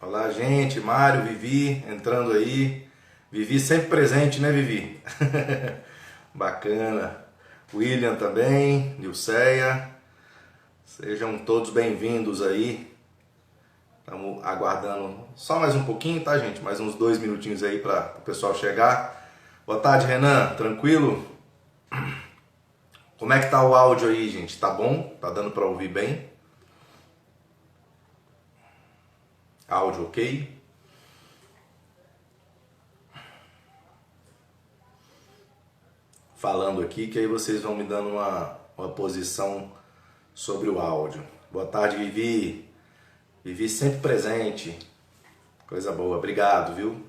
Olá, gente. Mário, Vivi, entrando aí. Vivi sempre presente, né, Vivi? Bacana. William também, Nilceia. Sejam todos bem-vindos aí. Estamos aguardando só mais um pouquinho, tá, gente? Mais uns 2 minutinhos aí para o pessoal chegar. Boa tarde, Renan. Tranquilo? Como é que tá o áudio aí, gente? Tá bom? Tá dando para ouvir bem? Áudio ok? Falando aqui, que aí vocês vão me dando uma posição sobre o áudio. Boa tarde, Vivi. Vivi sempre presente. Coisa boa, obrigado, viu?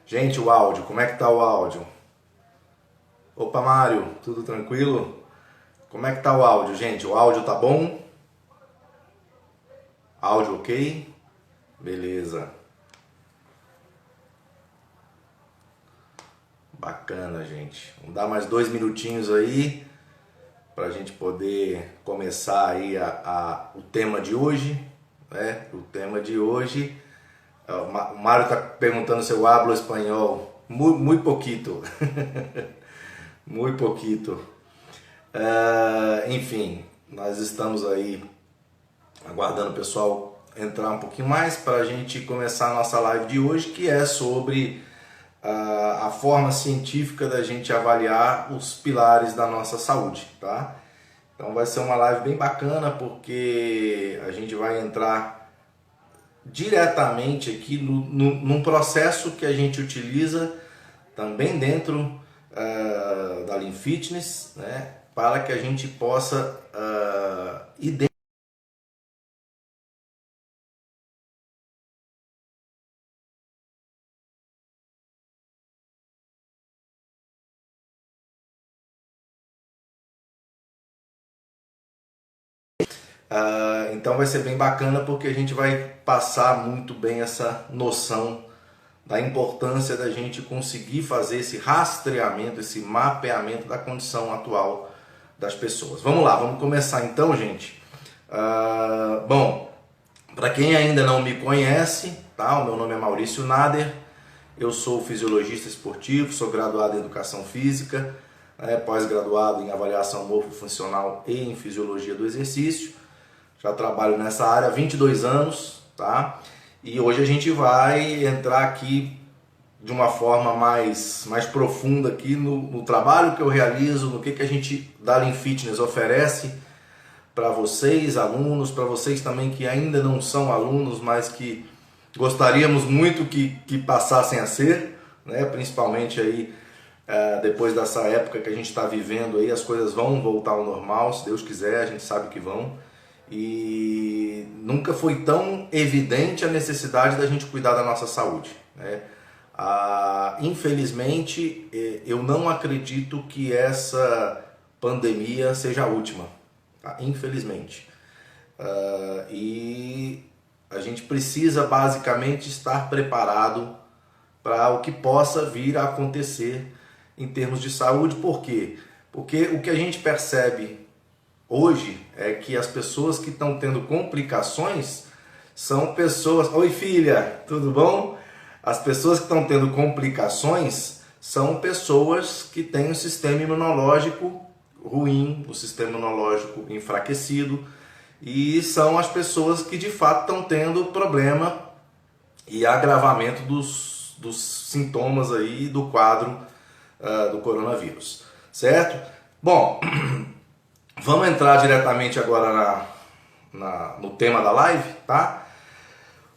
Gente, o áudio, como é que tá o áudio? Opa, Mário, tudo tranquilo? Como é que tá o áudio, gente? O áudio tá bom? Áudio ok? Beleza. Bacana, gente. Vamos dar mais 2 minutinhos aí para a gente poder começar aí o tema de hoje, né? O tema de hoje, o Mário está perguntando se eu hablo espanhol. Muito pouquito, muito pouquito. Enfim, nós estamos aí aguardando o pessoal entrar um pouquinho mais para a gente começar a nossa live de hoje, que é sobre a forma científica da gente avaliar os pilares da nossa saúde, tá? Então vai ser uma live bem bacana porque a gente vai entrar diretamente aqui num processo que a gente utiliza também dentro da Lean Fitness, né? Para que a gente possa identificar. Então vai ser bem bacana porque a gente vai passar muito bem essa noção da importância da gente conseguir fazer esse rastreamento, esse mapeamento da condição atual das pessoas. Vamos lá, vamos começar então, gente. Bom, para quem ainda não me conhece, tá? O meu nome é Maurício Nader, eu sou fisiologista esportivo, sou graduado em Educação Física, pós-graduado em Avaliação Morfofuncional e em Fisiologia do Exercício. Já trabalho nessa área há 22 anos, tá? E hoje a gente vai entrar aqui de uma forma mais profunda aqui no trabalho que eu realizo, no que a gente da Lean Fitness oferece para vocês, alunos, para vocês também que ainda não são alunos, mas que gostaríamos muito que passassem a ser, né? Principalmente aí depois dessa época que a gente está vivendo aí, as coisas vão voltar ao normal, se Deus quiser, a gente sabe que vão. E nunca foi tão evidente a necessidade da gente cuidar da nossa saúde, né? Infelizmente, eu não acredito que essa pandemia seja a última, tá? Infelizmente. E a gente precisa basicamente estar preparado para o que possa vir a acontecer em termos de saúde. Por quê? Porque o que a gente percebe hoje é que as pessoas que estão tendo complicações são pessoas... Oi, filha, tudo bom? As pessoas que estão tendo complicações são pessoas que têm um sistema imunológico ruim, o sistema imunológico enfraquecido, e são as pessoas que de fato estão tendo problema e agravamento dos sintomas aí do quadro do coronavírus, certo? Bom, vamos entrar diretamente agora no tema da live, tá?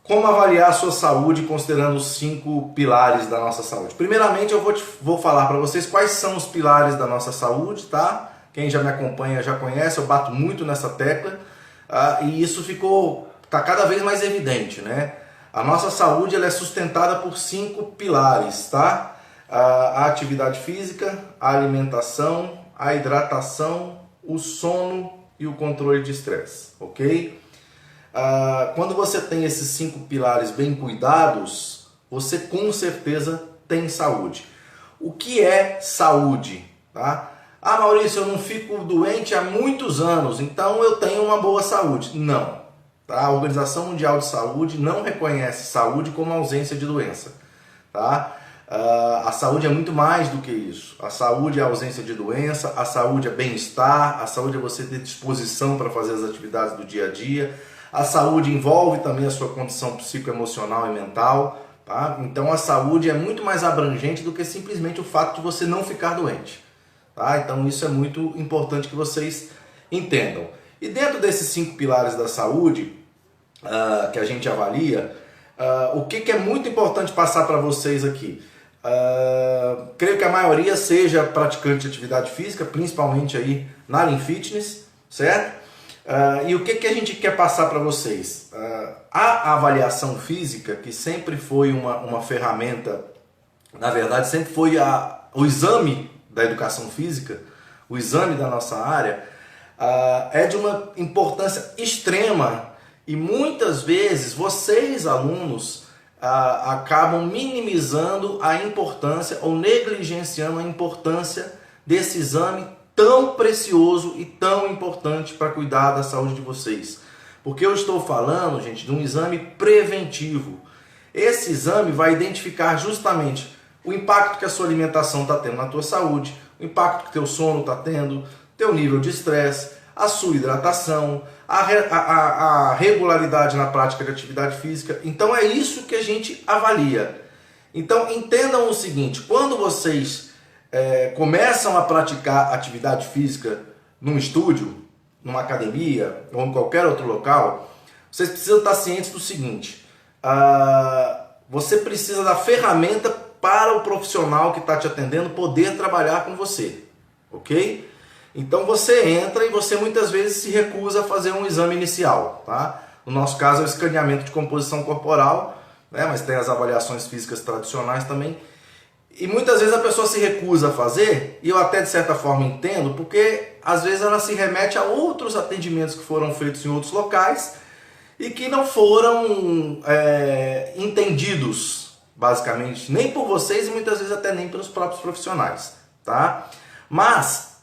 Como avaliar a sua saúde considerando os 5 pilares da nossa saúde? Primeiramente, eu vou falar para vocês quais são os pilares da nossa saúde, tá? Quem já me acompanha já conhece, eu bato muito nessa tecla e isso tá cada vez mais evidente, né? A nossa saúde ela é sustentada por 5 pilares, tá? A atividade física, a alimentação, a hidratação, o sono e o controle de estresse, ok? Quando você tem esses 5 pilares bem cuidados, você com certeza tem saúde. O que é saúde? Tá? Ah, Maurício, eu não fico doente há muitos anos, então eu tenho uma boa saúde. Não. Tá? A Organização Mundial de Saúde não reconhece saúde como ausência de doença. Tá? A saúde é muito mais do que isso. A saúde é a ausência de doença, a saúde é bem-estar, a saúde é você ter disposição para fazer as atividades do dia a dia. A saúde envolve também a sua condição psicoemocional e mental. Tá? Então a saúde é muito mais abrangente do que simplesmente o fato de você não ficar doente. Tá? Então isso é muito importante que vocês entendam. E dentro desses 5 pilares da saúde que a gente avalia, o que é muito importante passar para vocês aqui? Creio que a maioria seja praticante de atividade física, principalmente aí na Lean Fitness, certo? E o que a gente quer passar para vocês? A avaliação física, que sempre foi uma ferramenta, na verdade sempre foi o exame da educação física, o exame da nossa área, é de uma importância extrema e muitas vezes vocês, alunos, acabam minimizando a importância ou negligenciando a importância desse exame tão precioso e tão importante para cuidar da saúde de vocês. Porque eu estou falando, gente, de um exame preventivo. Esse exame vai identificar justamente o impacto que a sua alimentação está tendo na tua saúde, o impacto que o teu sono está tendo, teu nível de estresse, a sua hidratação, a regularidade na prática de atividade física. Então é isso que a gente avalia. Então entendam o seguinte, quando vocês começam a praticar atividade física num estúdio, numa academia ou em qualquer outro local, vocês precisam estar cientes do seguinte, você precisa da ferramenta para o profissional que está te atendendo poder trabalhar com você, ok? Então você entra e você muitas vezes se recusa a fazer um exame inicial, tá? No nosso caso é o escaneamento de composição corporal, né? Mas tem as avaliações físicas tradicionais também. E muitas vezes a pessoa se recusa a fazer, e eu até de certa forma entendo, porque às vezes ela se remete a outros atendimentos que foram feitos em outros locais e que não foram entendidos, basicamente, nem por vocês e muitas vezes até nem pelos próprios profissionais, tá? Mas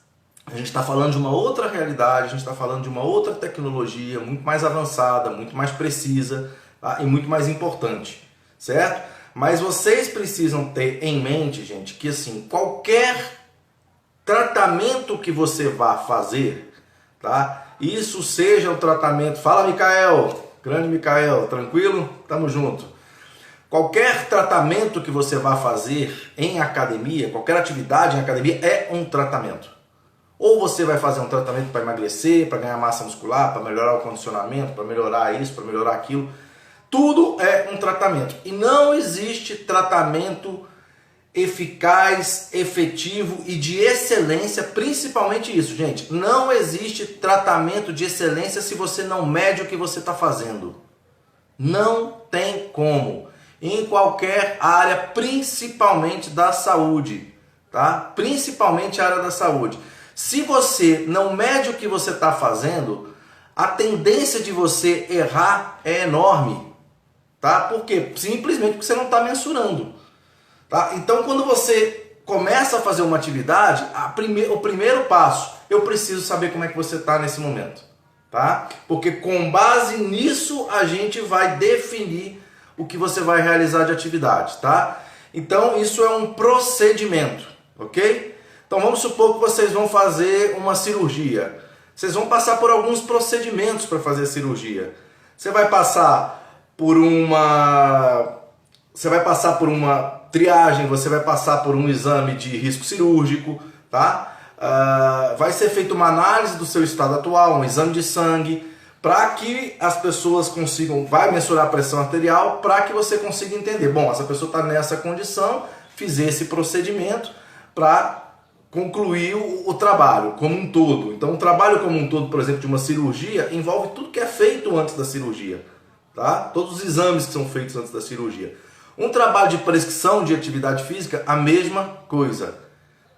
a gente está falando de uma outra realidade, a gente está falando de uma outra tecnologia muito mais avançada, muito mais precisa, tá? E muito mais importante, certo? Mas vocês precisam ter em mente, gente, que assim, qualquer tratamento que você vá fazer, tá? Isso seja o tratamento... Fala, Micael! Grande Micael, tranquilo? Tamo junto. Qualquer tratamento que você vá fazer em academia, qualquer atividade em academia é um tratamento. Ou você vai fazer um tratamento para emagrecer, para ganhar massa muscular, para melhorar o condicionamento, para melhorar isso, para melhorar aquilo. Tudo é um tratamento. E não existe tratamento eficaz, efetivo e de excelência, principalmente isso, gente. Não existe tratamento de excelência se você não mede o que você está fazendo. Não tem como. Em qualquer área, principalmente da saúde, tá? Principalmente a área da saúde. Se você não mede o que você está fazendo, a tendência de você errar é enorme. Tá? Por quê? Simplesmente porque você não está mensurando. Tá? Então, quando você começa a fazer uma atividade, o primeiro passo, eu preciso saber como é que você está nesse momento. Tá? Porque com base nisso, a gente vai definir o que você vai realizar de atividade. Tá? Então, isso é um procedimento. Ok? Então, vamos supor que vocês vão fazer uma cirurgia. Vocês vão passar por alguns procedimentos para fazer a cirurgia. Você vai passar por uma triagem, você vai passar por um exame de risco cirúrgico, tá? Vai ser feita uma análise do seu estado atual, um exame de sangue, para que as pessoas consigam, vai mensurar a pressão arterial, para que você consiga entender, bom, essa pessoa está nessa condição, fiz esse procedimento para concluir o trabalho como um todo. Então, o trabalho como um todo, por exemplo, de uma cirurgia, envolve tudo que é feito antes da cirurgia. Tá? Todos os exames que são feitos antes da cirurgia. Um trabalho de prescrição de atividade física, a mesma coisa.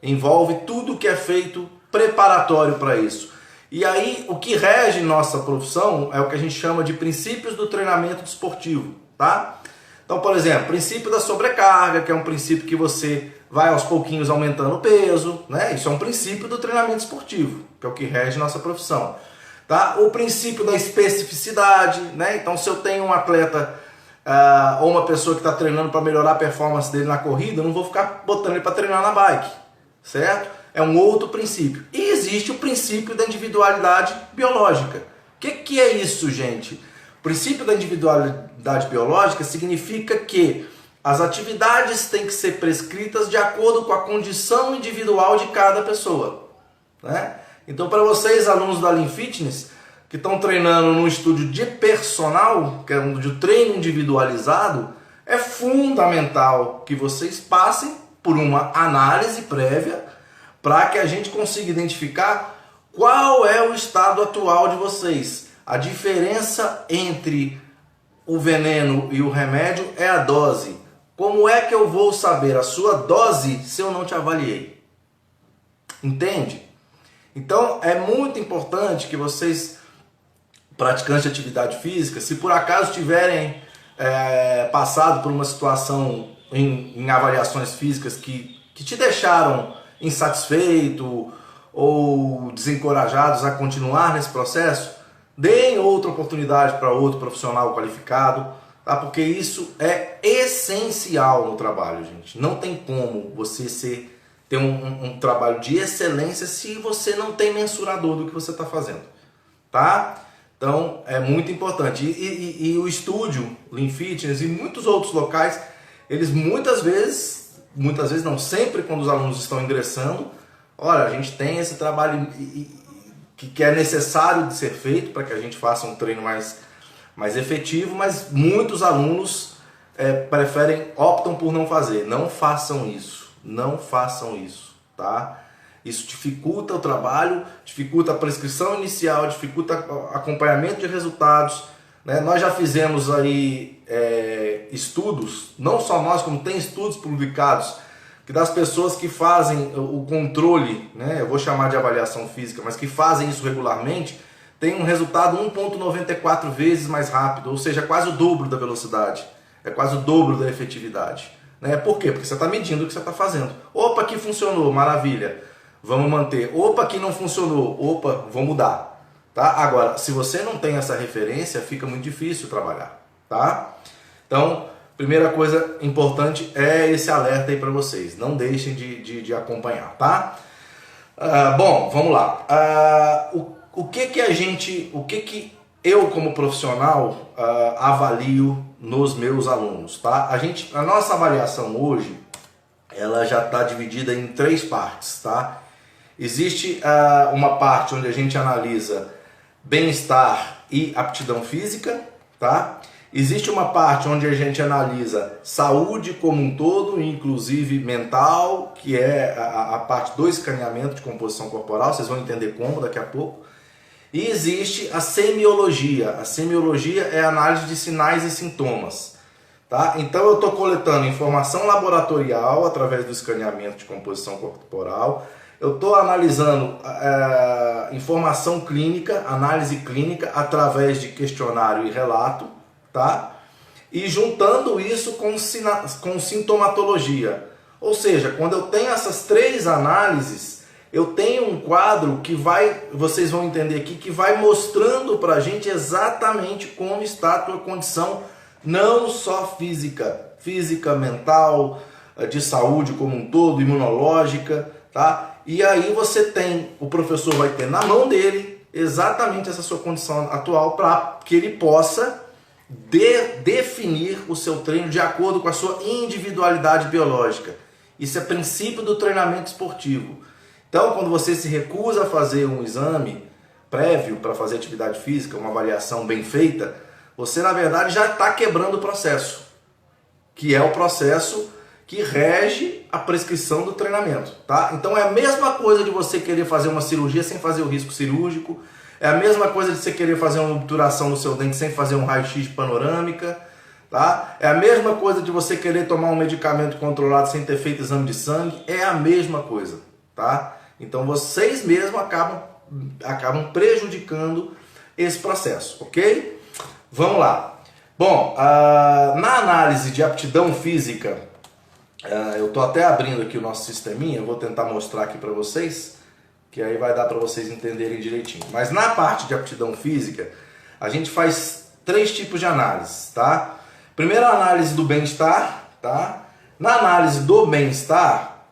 Envolve tudo que é feito preparatório para isso. E aí, o que rege nossa profissão é o que a gente chama de princípios do treinamento desportivo. Tá? Então, por exemplo, princípio da sobrecarga, que é um princípio que você vai aos pouquinhos aumentando o peso, né? Isso é um princípio do treinamento esportivo, que é o que rege nossa profissão. Tá? O princípio da especificidade, né? Então, se eu tenho um atleta ou uma pessoa que está treinando para melhorar a performance dele na corrida, eu não vou ficar botando ele para treinar na bike, certo? É um outro princípio. E existe o princípio da individualidade biológica. O que é isso, gente? O princípio da individualidade biológica significa que as atividades têm que ser prescritas de acordo com a condição individual de cada pessoa, né? Então, para vocês, alunos da Lean Fitness, que estão treinando num estúdio de personal, que é um de treino individualizado, é fundamental que vocês passem por uma análise prévia para que a gente consiga identificar qual é o estado atual de vocês. A diferença entre o veneno e o remédio é a dose. Como é que eu vou saber a sua dose se eu não te avaliei? Entende? Então, é muito importante que vocês, praticantes de atividade física, se por acaso tiverem passado por uma situação em avaliações físicas que te deixaram insatisfeito ou desencorajados a continuar nesse processo, deem outra oportunidade para outro profissional qualificado, tá? Porque isso é essencial no trabalho, gente. Não tem como você ter um trabalho de excelência se você não tem mensurador do que você está fazendo, tá? Então é muito importante. E o estúdio Lean Fitness e muitos outros locais, eles muitas vezes não, sempre quando os alunos estão ingressando, olha, a gente tem esse trabalho que é necessário de ser feito para que a gente faça um treino mais efetivo, mas muitos alunos optam por não fazer. Não façam isso. Não façam isso, tá? Isso dificulta o trabalho, dificulta a prescrição inicial, dificulta o acompanhamento de resultados, né? Nós já fizemos aí estudos, não só nós, como tem estudos publicados, que das pessoas que fazem o controle, né? Eu vou chamar de avaliação física, mas que fazem isso regularmente, tem um resultado 1,94 vezes mais rápido, ou seja, quase o dobro da velocidade, é quase o dobro da efetividade. Por quê? Porque você está medindo o que você está fazendo. Opa, aqui funcionou, maravilha, vamos manter. Opa, aqui não funcionou, opa, vou mudar. Tá? Agora, se você não tem essa referência, fica muito difícil trabalhar. Tá? Então, primeira coisa importante é esse alerta aí para vocês. Não deixem de acompanhar. Tá? Bom, vamos lá. O que eu como profissional avalio nos meus alunos, tá? A nossa avaliação hoje, ela já está dividida em 3 partes, tá? Existe uma parte onde a gente analisa bem-estar e aptidão física, tá? Existe uma parte onde a gente analisa saúde como um todo, inclusive mental, que é a parte do escaneamento de composição corporal, vocês vão entender como daqui a pouco. E existe a semiologia. A semiologia é a análise de sinais e sintomas. Tá? Então eu estou coletando informação laboratorial através do escaneamento de composição corporal. Eu estou analisando informação clínica, análise clínica, através de questionário e relato. Tá? E juntando isso com sintomatologia. Ou seja, quando eu tenho essas 3 análises, eu tenho um quadro que vocês vão entender aqui, que vai mostrando para a gente exatamente como está a tua condição, não só física, mental, de saúde como um todo, imunológica, tá? E aí o professor vai ter na mão dele exatamente essa sua condição atual para que ele possa definir o seu treino de acordo com a sua individualidade biológica. Isso é princípio do treinamento esportivo. Então, quando você se recusa a fazer um exame prévio para fazer atividade física, uma avaliação bem feita, você na verdade já está quebrando o processo, que é o processo que rege a prescrição do treinamento, tá? Então é a mesma coisa de você querer fazer uma cirurgia sem fazer o risco cirúrgico, é a mesma coisa de você querer fazer uma obturação no seu dente sem fazer um raio-x panorâmica, tá? É a mesma coisa de você querer tomar um medicamento controlado sem ter feito exame de sangue, é a mesma coisa, tá? Então vocês mesmos acabam prejudicando esse processo, ok? Vamos lá. Bom, na análise de aptidão física, Eu estou até abrindo aqui o nosso sisteminha, eu vou tentar mostrar aqui para vocês, que aí vai dar para vocês entenderem direitinho. Mas na parte de aptidão física, a gente faz 3 tipos de análise, tá? Primeiro, a análise do bem-estar, tá? Na análise do bem-estar,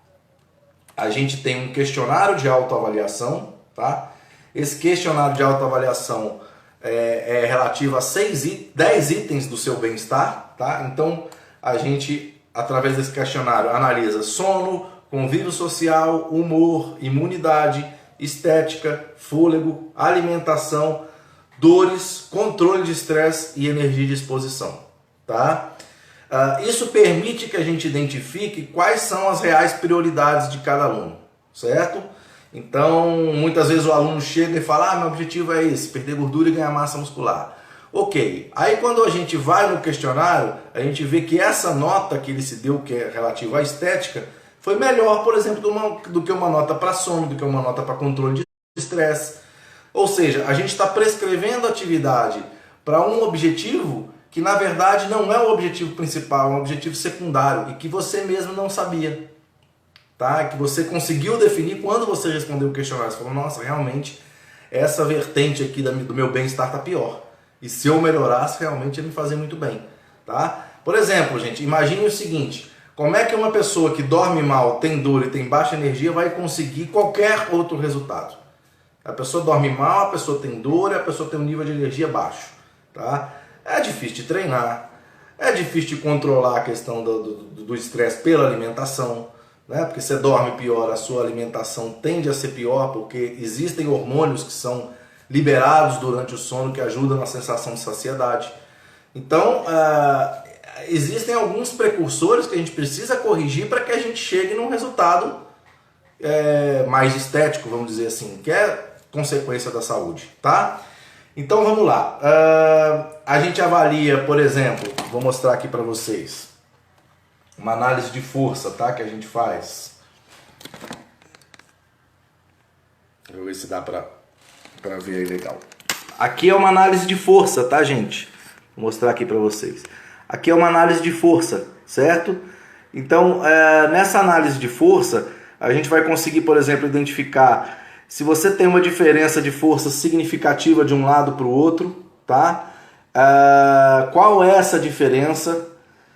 a gente tem um questionário de autoavaliação, tá? Esse questionário de autoavaliação é relativo a 10 itens do seu bem-estar, tá? Então, a gente, através desse questionário, analisa sono, convívio social, humor, imunidade, estética, fôlego, alimentação, dores, controle de estresse e energia de exposição, tá? Isso permite que a gente identifique quais são as reais prioridades de cada aluno, certo? Então, muitas vezes o aluno chega e fala, meu objetivo é esse, perder gordura e ganhar massa muscular. Ok, aí quando a gente vai no questionário, a gente vê que essa nota que ele se deu, que é relativa à estética, foi melhor, por exemplo, do que uma nota para sono, do que uma nota para controle de estresse. Ou seja, a gente está prescrevendo atividade para um objetivo que na verdade não é o objetivo principal, é um objetivo secundário e que você mesmo não sabia. Tá? Que você conseguiu definir quando você respondeu o questionário. Você falou, nossa, realmente essa vertente aqui do meu bem-estar está pior. E se eu melhorasse, realmente ia me fazer muito bem. Tá? Por exemplo, gente, imagine o seguinte, como é que uma pessoa que dorme mal, tem dor e tem baixa energia vai conseguir qualquer outro resultado? A pessoa dorme mal, a pessoa tem dor e a pessoa tem um nível de energia baixo. Tá? É difícil de treinar, é difícil de controlar a questão do estresse pela alimentação, né? Porque você dorme pior, a sua alimentação tende a ser pior, porque existem hormônios que são liberados durante o sono que ajudam na sensação de saciedade. Então, existem alguns precursores que a gente precisa corrigir para que a gente chegue num resultado mais estético, vamos dizer assim, que é consequência da saúde, tá? Então vamos lá, a gente avalia, por exemplo, vou mostrar aqui para vocês, uma análise de força, tá, que a gente faz. Vou ver se dá para ver aí legal. Aqui é uma análise de força, tá, gente? Vou mostrar aqui para vocês. Aqui é uma análise de força, certo? Então, nessa análise de força, a gente vai conseguir, por exemplo, identificar se você tem uma diferença de força significativa de um lado para o outro, tá? Qual é essa diferença?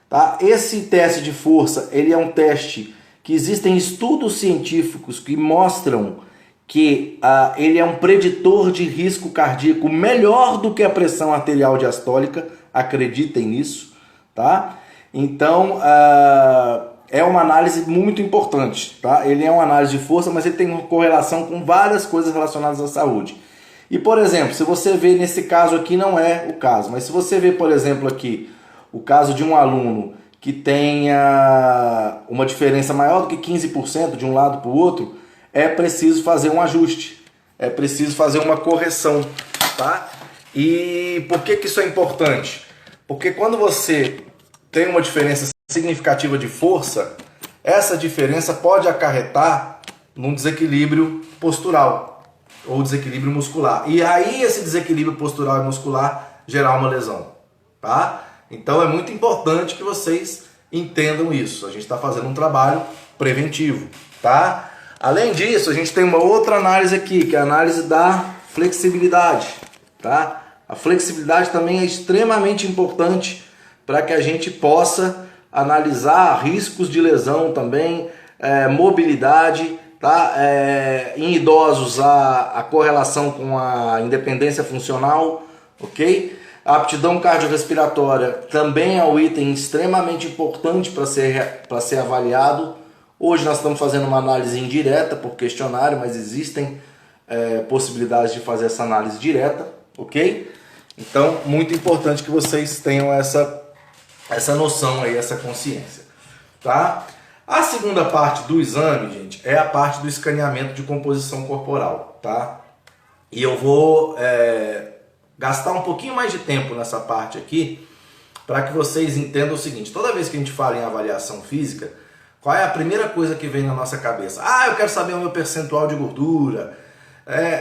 Tá? Esse teste de força, ele é um teste que existem estudos científicos que mostram que ele é um preditor de risco cardíaco melhor do que a pressão arterial diastólica, acreditem nisso, tá? Então, é uma análise muito importante, tá? Ele é uma análise de força, mas ele tem uma correlação com várias coisas relacionadas à saúde. E, por exemplo, se você vê nesse caso aqui, não é o caso, mas se você vê, por exemplo, aqui, o caso de um aluno que tenha uma diferença maior do que 15% de um lado para o outro, é preciso fazer um ajuste, é preciso fazer uma correção, tá? E por que isso é importante? Porque quando você tem uma diferença significativa de força, essa diferença pode acarretar num desequilíbrio postural ou desequilíbrio muscular. E aí esse desequilíbrio postural e muscular gerar uma lesão, tá? Então é muito importante que vocês entendam isso. A gente está fazendo um trabalho preventivo, tá? Além disso, a gente tem uma outra análise aqui, que é a análise da flexibilidade, tá? A flexibilidade também é extremamente importante para que a gente possa analisar riscos de lesão também, mobilidade, tá? Em idosos a correlação com a independência funcional, ok? A aptidão cardiorrespiratória também é um item extremamente importante para ser avaliado. Hoje nós estamos fazendo uma análise indireta por questionário, mas existem possibilidades de fazer essa análise direta, ok? Então, muito importante que vocês tenham essa noção aí, essa consciência, tá? A segunda parte do exame, gente, é a parte do escaneamento de composição corporal, tá? E eu vou gastar um pouquinho mais de tempo nessa parte aqui para que vocês entendam o seguinte: toda vez que a gente fala em avaliação física, qual é a primeira coisa que vem na nossa cabeça? Eu quero saber o meu percentual de gordura,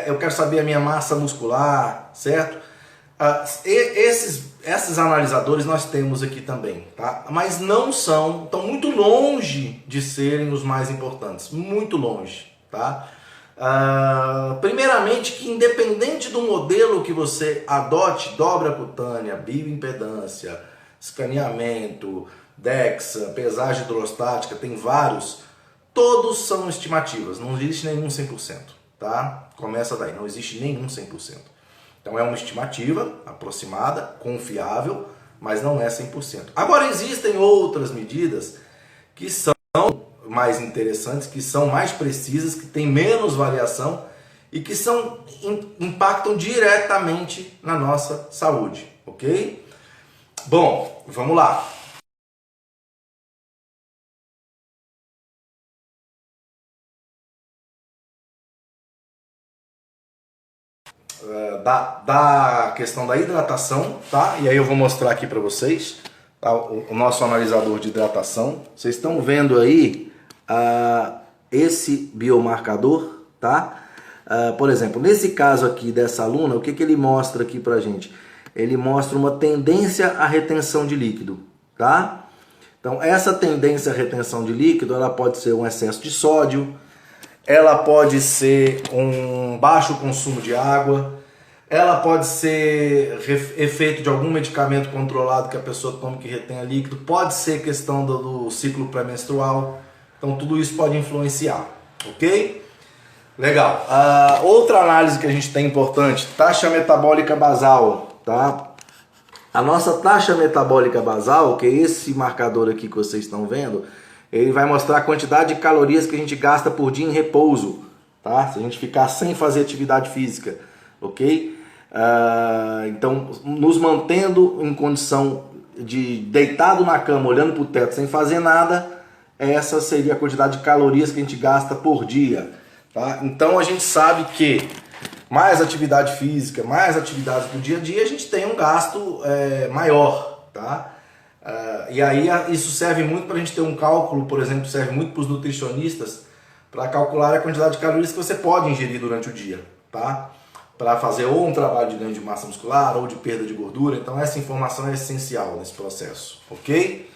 eu quero saber a minha massa muscular, certo? esses analisadores nós temos aqui também, tá? Mas não são, estão muito longe de serem os mais importantes, muito longe, tá? Primeiramente que independente do modelo que você adote, dobra cutânea, bioimpedância, escaneamento, DEXA, pesagem hidrostática, tem vários, todos são estimativas, não existe nenhum 100%, tá? Começa daí, não existe nenhum 100%. Então é uma estimativa aproximada, confiável, mas não é 100%. Agora existem outras medidas que são mais interessantes, que são mais precisas, que têm menos variação e que impactam diretamente na nossa saúde, ok? Bom, vamos lá. Da questão da hidratação, tá? E aí eu vou mostrar aqui para vocês, tá? O nosso analisador de hidratação. Vocês estão vendo aí esse biomarcador, tá? Por exemplo, nesse caso aqui dessa aluna, o que ele mostra aqui pra gente? Ele mostra uma tendência à retenção de líquido, tá? Então essa tendência à retenção de líquido, ela pode ser um excesso de sódio, ela pode ser um baixo consumo de água, ela pode ser efeito de algum medicamento controlado que a pessoa toma que retenha líquido, pode ser questão do ciclo pré-menstrual, então tudo isso pode influenciar, ok? Legal. Outra análise que a gente tem importante, taxa metabólica basal, tá? A nossa taxa metabólica basal, que é esse marcador aqui que vocês estão vendo, ele vai mostrar a quantidade de calorias que a gente gasta por dia em repouso, tá? Se a gente ficar sem fazer atividade física, ok? Então, nos mantendo em condição de deitado na cama, olhando para o teto, sem fazer nada, essa seria a quantidade de calorias que a gente gasta por dia, tá? Então, a gente sabe que mais atividade física, mais atividades do dia a dia, a gente tem um gasto maior, tá? E aí isso serve muito para a gente ter um cálculo, por exemplo, serve muito para os nutricionistas para calcular a quantidade de calorias que você pode ingerir durante o dia, tá? Para fazer ou um trabalho de ganho de massa muscular ou de perda de gordura. Então essa informação é essencial nesse processo, ok?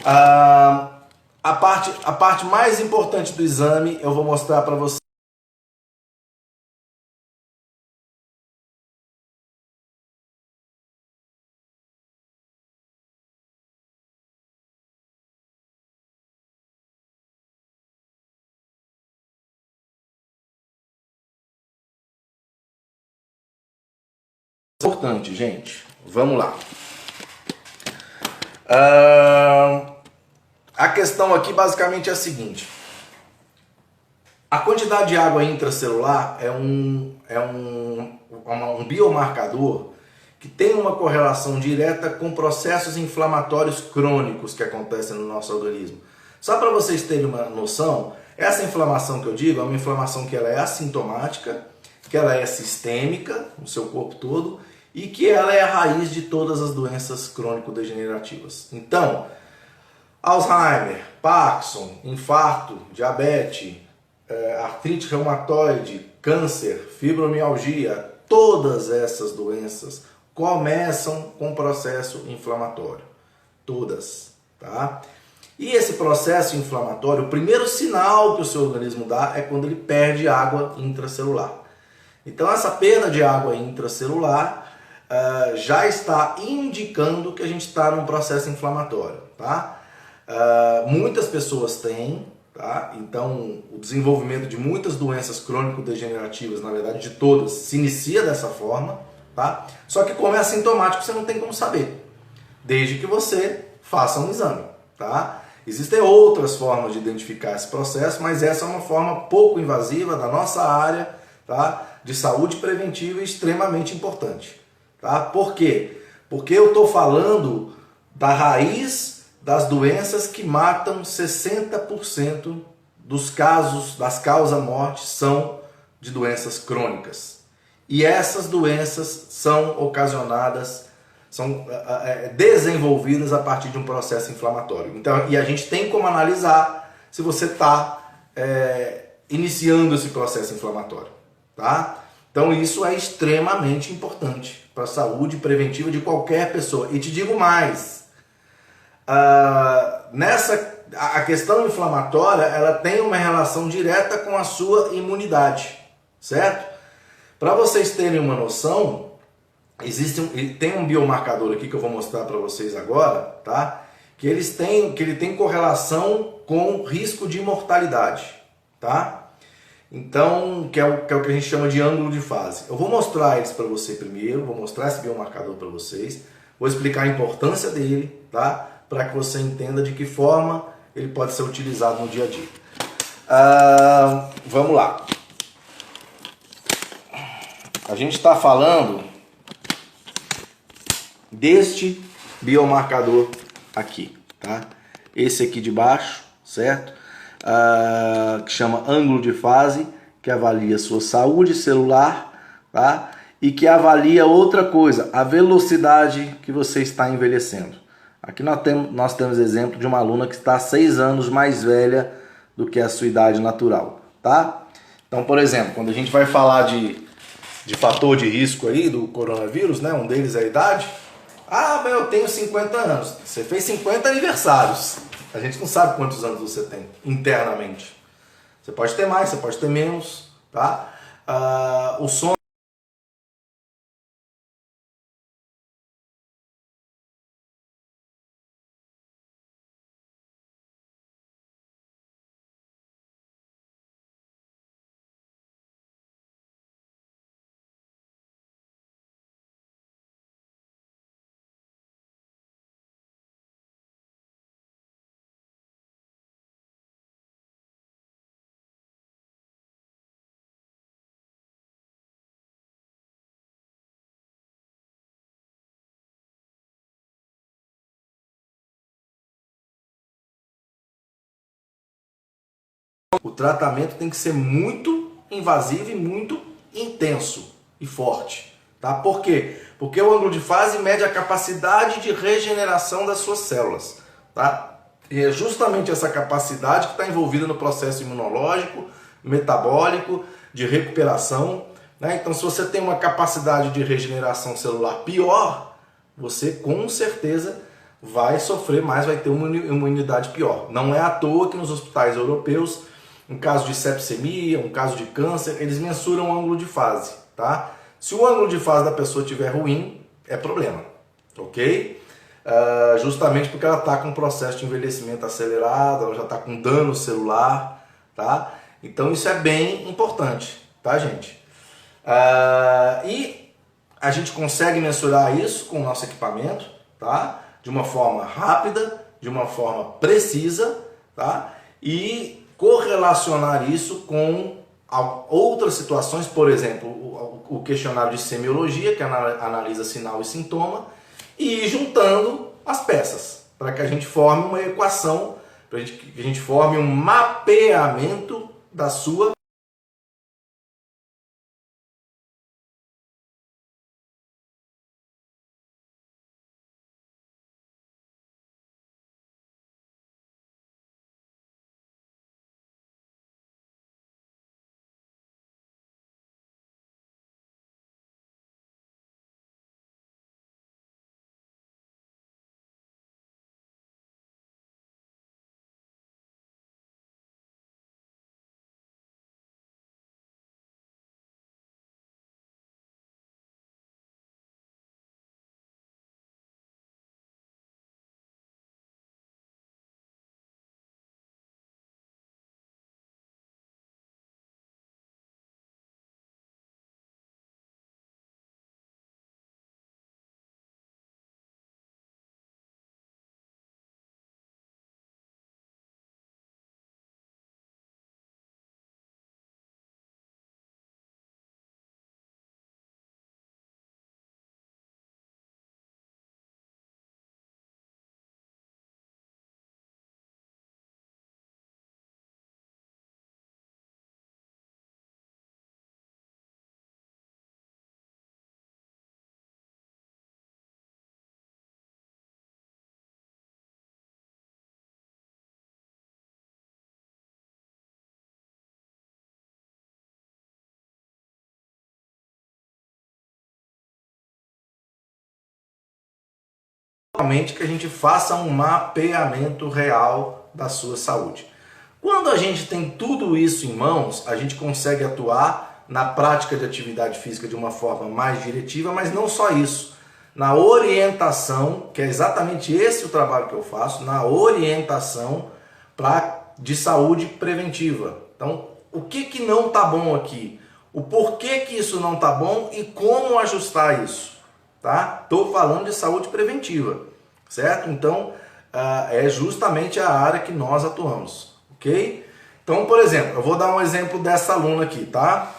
A parte mais importante do exame eu vou mostrar para você. Importante, gente. Vamos lá. A questão aqui basicamente é a seguinte: a quantidade de água intracelular é um biomarcador que tem uma correlação direta com processos inflamatórios crônicos que acontecem no nosso organismo. Só para vocês terem uma noção, essa inflamação que eu digo é uma inflamação que ela é assintomática, que ela é sistêmica no seu corpo todo e que ela é a raiz de todas as doenças crônico-degenerativas. Então, Alzheimer, Parkinson, infarto, diabetes, artrite reumatoide, câncer, fibromialgia, todas essas doenças começam com processo inflamatório. Todas, tá? E esse processo inflamatório, o primeiro sinal que o seu organismo dá é quando ele perde água intracelular. Então essa perda de água intracelular já está indicando que a gente está num processo inflamatório, tá? Muitas pessoas têm, tá? Então o desenvolvimento de muitas doenças crônico-degenerativas, na verdade de todas, se inicia dessa forma, tá? Só que como é assintomático você não tem como saber, desde que você faça um exame, tá? Existem outras formas de identificar esse processo, mas essa é uma forma pouco invasiva da nossa área, tá? De saúde preventiva e extremamente importante. Tá? Por quê? Porque eu estou falando da raiz das doenças que matam 60% dos casos, das causas-mortes são de doenças crônicas. E essas doenças são ocasionadas, são desenvolvidas a partir de um processo inflamatório. Então, e a gente tem como analisar se você está iniciando esse processo inflamatório. Tá? Então isso é extremamente importante para a saúde preventiva de qualquer pessoa. E te digo mais, a questão inflamatória, ela tem uma relação direta com a sua imunidade, certo? Para vocês terem uma noção, tem um biomarcador aqui que eu vou mostrar para vocês agora, tá? Que ele tem correlação com risco de mortalidade, tá? Então, que é o que a gente chama de ângulo de fase. Eu vou mostrar eles para você primeiro, vou mostrar esse biomarcador para vocês, vou explicar a importância dele, tá? Para que você entenda de que forma ele pode ser utilizado no dia a dia. Vamos lá. A gente está falando deste biomarcador aqui, tá? Esse aqui de baixo, certo? Que chama ângulo de fase, que avalia sua saúde celular, tá? E que avalia outra coisa, a velocidade que você está envelhecendo. Aqui nós temos exemplo de uma aluna que está 6 anos mais velha do que a sua idade natural, tá? Então, por exemplo, quando a gente vai falar de fator de risco aí do coronavírus, né? Um deles é a idade. Ah, mas eu tenho 50 anos. Você fez 50 aniversários. A gente não sabe quantos anos você tem internamente. Você pode ter mais, você pode ter menos, tá? O sono. O tratamento tem que ser muito invasivo e muito intenso e forte, tá? Por quê? Porque o ângulo de fase mede a capacidade de regeneração das suas células, tá? E é justamente essa capacidade que está envolvida no processo imunológico, metabólico, de recuperação, né? Então, se você tem uma capacidade de regeneração celular pior, você com certeza vai sofrer mais, vai ter uma imunidade pior. Não é à toa que nos hospitais europeus, um caso de sepsemia, um caso de câncer, eles mensuram o ângulo de fase, tá? Se o ângulo de fase da pessoa estiver ruim, é problema, ok? Justamente porque ela está com um processo de envelhecimento acelerado, ela já está com dano celular, tá? Então isso é bem importante, tá, gente? E a gente consegue mensurar isso com o nosso equipamento, tá? De uma forma rápida, de uma forma precisa, tá? E correlacionar isso com outras situações, por exemplo, o questionário de semiologia, que analisa sinal e sintoma, e ir juntando as peças, para que a gente forme uma equação, para que a gente forme um mapeamento da sua realmente que a gente faça um mapeamento real da sua saúde. Quando a gente tem tudo isso em mãos, a gente consegue atuar na prática de atividade física de uma forma mais diretiva, mas não só isso. Na orientação, que é exatamente esse o trabalho que eu faço, na orientação de saúde preventiva. Então, o que não está bom aqui? O porquê que isso não está bom e como ajustar isso? Tá? Estou falando de saúde preventiva, certo? Então, é justamente a área que nós atuamos, ok? Então, por exemplo, eu vou dar um exemplo dessa aluna aqui, tá?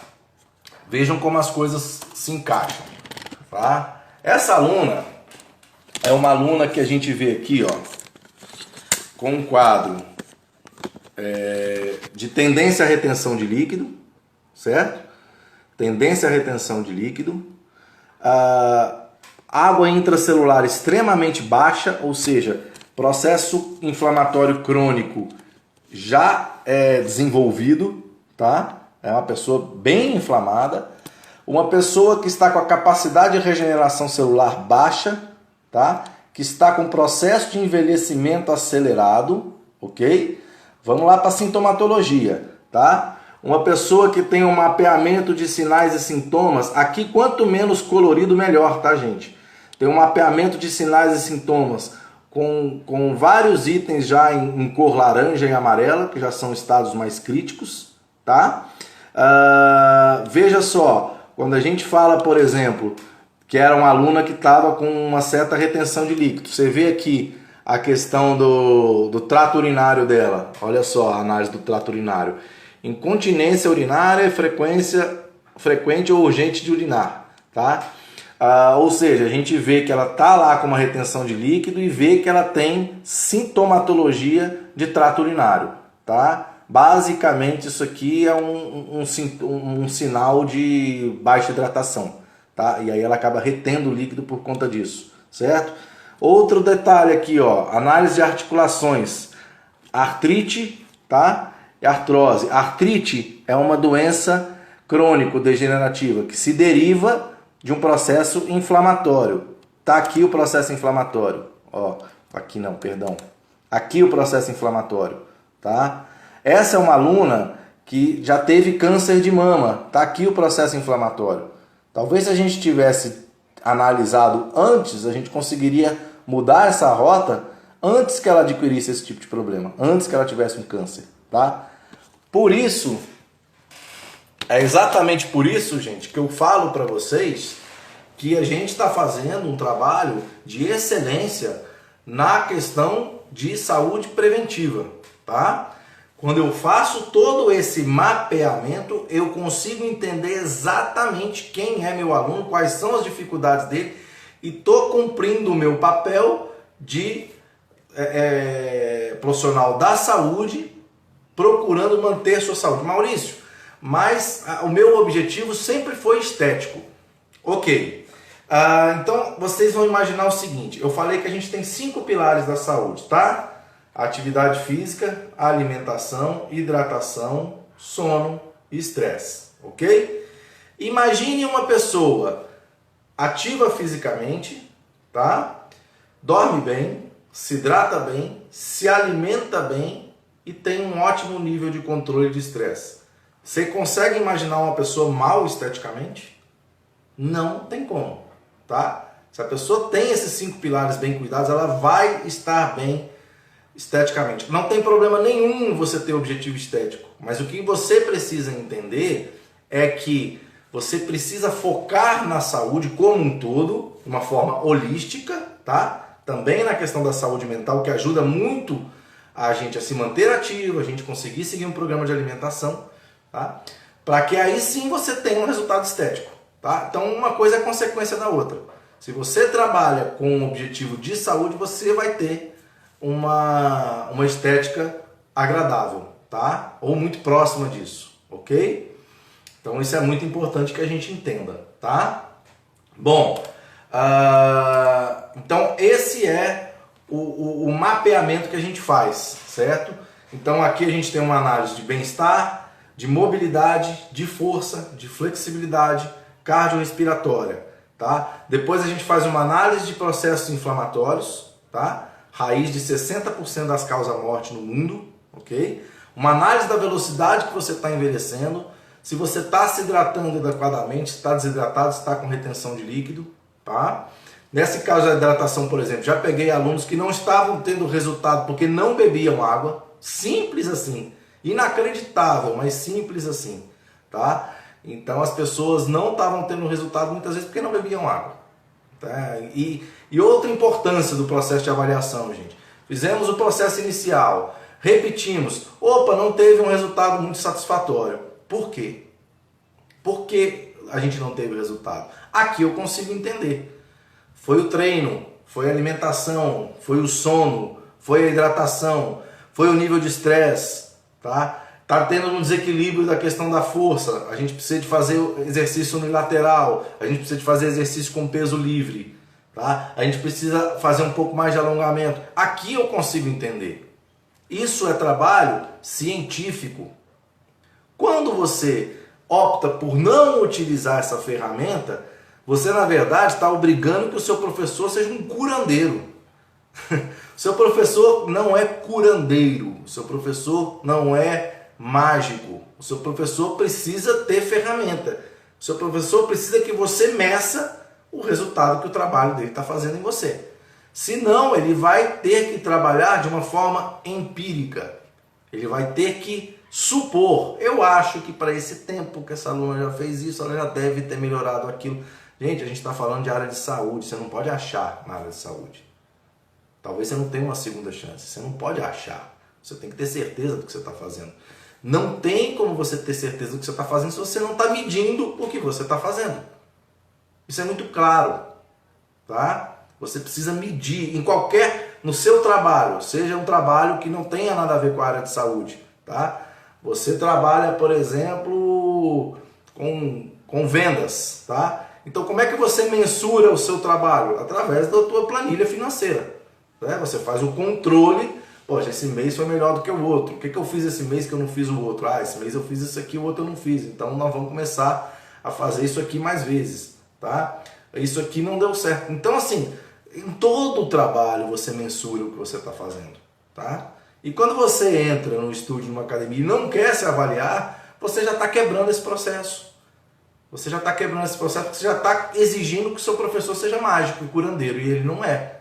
Vejam como as coisas se encaixam, tá? Essa aluna é uma aluna que a gente vê aqui, ó, com um quadro de tendência à retenção de líquido, certo? Tendência à retenção de líquido. Água intracelular extremamente baixa, ou seja, processo inflamatório crônico já desenvolvido, tá? É uma pessoa bem inflamada. Uma pessoa que está com a capacidade de regeneração celular baixa, tá? Que está com processo de envelhecimento acelerado, ok? Vamos lá para a sintomatologia, tá? Uma pessoa que tem um mapeamento de sinais e sintomas, aqui quanto menos colorido melhor, tá, gente? Tem um mapeamento de sinais e sintomas com vários itens já em cor laranja e amarela, que já são estados mais críticos, tá? Veja só, quando a gente fala, por exemplo, que era uma aluna que estava com uma certa retenção de líquido, você vê aqui a questão do trato urinário dela, olha só a análise do trato urinário. Incontinência urinária, frequência frequente ou urgente de urinar, tá? Ou seja, a gente vê que ela está lá com uma retenção de líquido e vê que ela tem sintomatologia de trato urinário, tá? Basicamente isso aqui é um sinal de baixa hidratação, tá? E aí ela acaba retendo o líquido por conta disso, certo? Outro detalhe aqui, ó, análise de articulações, artrite, tá? E artrose. Artrite é uma doença crônico-degenerativa que se deriva de um processo inflamatório. Tá aqui o processo inflamatório, ó, aqui não, perdão. Aqui o processo inflamatório, tá? Essa é uma aluna que já teve câncer de mama, tá aqui o processo inflamatório. Talvez se a gente tivesse analisado antes, a gente conseguiria mudar essa rota antes que ela adquirisse esse tipo de problema, antes que ela tivesse um câncer, tá? Por isso, é exatamente por isso, gente, que eu falo para vocês que a gente está fazendo um trabalho de excelência na questão de saúde preventiva, tá? Quando eu faço todo esse mapeamento, eu consigo entender exatamente quem é meu aluno, quais são as dificuldades dele e estou cumprindo o meu papel de profissional da saúde, procurando manter sua saúde. Maurício, mas o meu objetivo sempre foi estético. Ok. Então vocês vão imaginar o seguinte, eu falei que a gente tem 5 pilares da saúde, tá? Atividade física, alimentação, hidratação, sono e estresse, ok? Imagine uma pessoa ativa fisicamente, tá? Dorme bem, se hidrata bem, se alimenta bem e tem um ótimo nível de controle de estresse. Você consegue imaginar uma pessoa mal esteticamente? Não tem como, tá? Se a pessoa tem esses 5 pilares bem cuidados, ela vai estar bem esteticamente. Não tem problema nenhum você ter objetivo estético, mas o que você precisa entender é que você precisa focar na saúde como um todo, de uma forma holística, tá? Também na questão da saúde mental, que ajuda muito a gente a se manter ativo, a gente conseguir seguir um programa de alimentação, tá? Para que aí sim você tenha um resultado estético, tá? Então uma coisa é consequência da outra. Se você trabalha com um objetivo de saúde, você vai ter uma estética agradável, tá? Ou muito próxima disso, ok? Então isso é muito importante que a gente entenda, tá? Bom, então esse é o mapeamento que a gente faz, certo? Então aqui a gente tem uma análise de bem-estar, de mobilidade, de força, de flexibilidade, cardiorrespiratória, tá? Depois a gente faz uma análise de processos inflamatórios, tá? Raiz de 60% das causas mortes no mundo, ok? Uma análise da velocidade que você está envelhecendo, se você está se hidratando adequadamente, se está desidratado, se está com retenção de líquido, tá? Nesse caso da hidratação, por exemplo, já peguei alunos que não estavam tendo resultado porque não bebiam água, simples assim, inacreditável, mas simples assim, tá? Então as pessoas não estavam tendo resultado muitas vezes porque não bebiam água. Tá? E outra importância do processo de avaliação, gente. Fizemos o processo inicial, repetimos, opa, não teve um resultado muito satisfatório. Por quê? Por que a gente não teve resultado? Aqui eu consigo entender. Foi o treino, foi a alimentação, foi o sono, foi a hidratação, foi o nível de estresse, tá? Tá tendo um desequilíbrio da questão da força, a gente precisa de fazer exercício unilateral, a gente precisa de fazer exercício com peso livre, tá? A gente precisa fazer um pouco mais de alongamento. Aqui eu consigo entender. Isso é trabalho científico. Quando você opta por não utilizar essa ferramenta, você na verdade está obrigando que o seu professor seja um curandeiro. O seu professor não é curandeiro, o seu professor não é mágico. O seu professor precisa ter ferramenta. O seu professor precisa que você meça o resultado que o trabalho dele está fazendo em você. Senão, ele vai ter que trabalhar de uma forma empírica. Ele vai ter que supor. Eu acho que para esse tempo que essa aluna já fez isso, ela já deve ter melhorado aquilo. Gente, a gente está falando de área de saúde. Você não pode achar na área de saúde. Talvez você não tenha uma segunda chance. Você não pode achar. Você tem que ter certeza do que você está fazendo. Não tem como você ter certeza do que você está fazendo se você não está medindo o que você está fazendo. Isso é muito claro, tá? Você precisa medir no seu trabalho, seja um trabalho que não tenha nada a ver com a área de saúde, tá? Você trabalha, por exemplo, com vendas, tá? Então, como é que você mensura o seu trabalho? Através da tua planilha financeira, né? Você faz o controle. Poxa, esse mês foi melhor do que o outro. O que eu fiz esse mês que eu não fiz o outro? Ah, esse mês eu fiz isso aqui, o outro eu não fiz. Então nós vamos começar a fazer isso aqui mais vezes, tá? Isso aqui não deu certo. Então assim, em todo o trabalho você mensura o que você está fazendo, tá? E quando você entra no estúdio, numa academia e não quer se avaliar, você já está quebrando esse processo. Você já está quebrando esse processo porque você já está exigindo que o seu professor seja mágico e curandeiro, e ele não é.